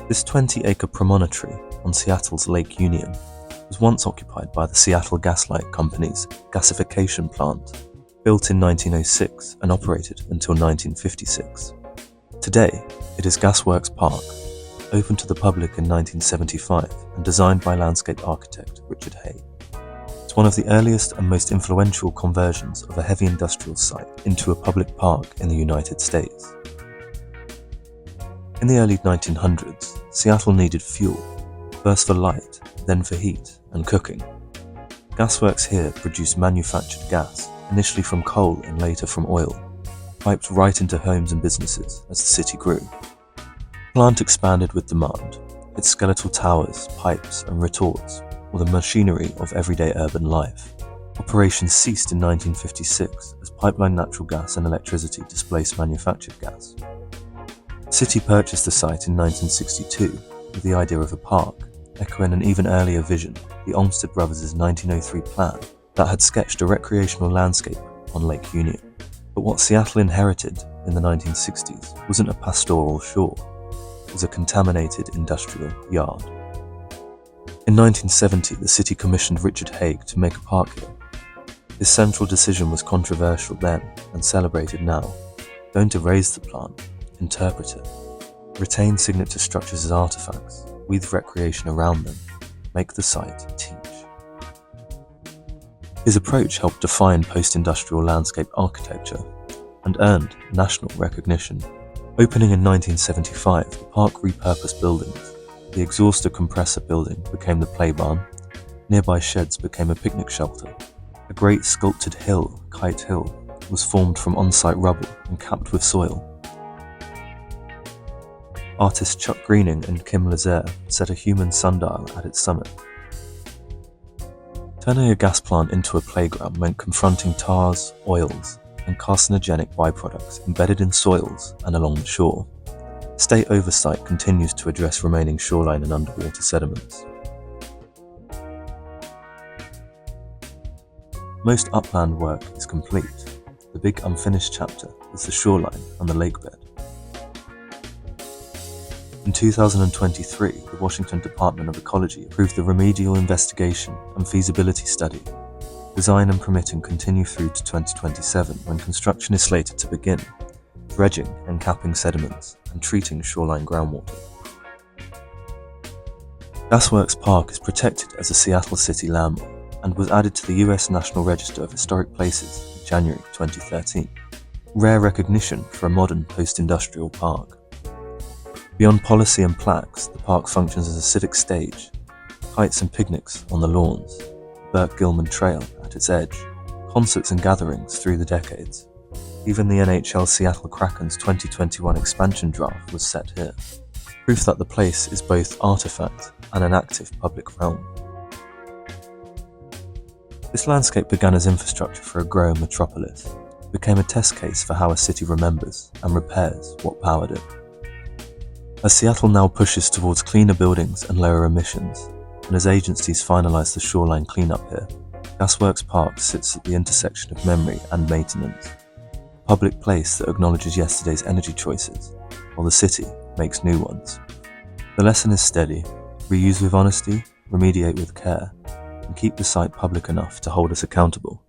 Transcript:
This 20-acre promontory on Seattle's Lake Union was once occupied by the Seattle Gaslight Company's gasification plant, built in 1906 and operated until 1956. Today, it is Gasworks Park, opened to the public in 1975 and designed by landscape architect Richard Haig. It's one of the earliest and most influential conversions of a heavy industrial site into a public park in the United States. In the early 1900s, Seattle needed fuel, first for light, then for heat and cooking. Gasworks here produced manufactured gas, initially from coal and later from oil, piped right into homes and businesses as the city grew. The plant expanded with demand, its skeletal towers, pipes and retorts were the machinery of everyday urban life. Operations ceased in 1956 as pipeline natural gas and electricity displaced manufactured gas. The city purchased the site in 1962 with the idea of a park, echoing an even earlier vision, the Olmsted Brothers' 1903 plan that had sketched a recreational landscape on Lake Union. But what Seattle inherited in the 1960s wasn't a pastoral shore, it was a contaminated industrial yard. In 1970, the city commissioned Richard Haig to make a park here. His central decision was controversial then and celebrated now. Don't erase the plant, interpret it. Retain signature structures as artifacts, weave recreation around them, make the site teach. His approach helped define post-industrial landscape architecture and earned national recognition. Opening in 1975, the park repurposed buildings. The exhauster compressor building became the play barn, nearby sheds became a picnic shelter. A great sculpted hill, Kite Hill, was formed from on-site rubble and capped with soil. Artists Chuck Greening and Kim Lazare set a human sundial at its summit. Turning a gas plant into a playground meant confronting tars, oils, and carcinogenic byproducts embedded in soils and along the shore. State oversight continues to address remaining shoreline and underwater sediments. Most upland work is complete. The big unfinished chapter is the shoreline and the lakebed. In 2023, the Washington Department of Ecology approved the remedial investigation and feasibility study. Design and permitting continue through to 2027 when construction is slated to begin, dredging and capping sediments and treating shoreline groundwater. Gasworks Park is protected as a Seattle City landmark and was added to the U.S. National Register of Historic Places in January 2013. Rare recognition for a modern post-industrial park. Beyond policy and plaques, the park functions as a civic stage, kites and picnics on the lawns, Burke Gilman Trail at its edge, concerts and gatherings through the decades. Even the NHL Seattle Kraken's 2021 expansion draft was set here. Proof that the place is both artifact and an active public realm. This landscape began as infrastructure for a growing metropolis. It became a test case for how a city remembers and repairs what powered it. As Seattle now pushes towards cleaner buildings and lower emissions, and as agencies finalize the shoreline cleanup here, Gasworks Park sits at the intersection of memory and maintenance. A public place that acknowledges yesterday's energy choices, while the city makes new ones. The lesson is steady: reuse with honesty, remediate with care, and keep the site public enough to hold us accountable.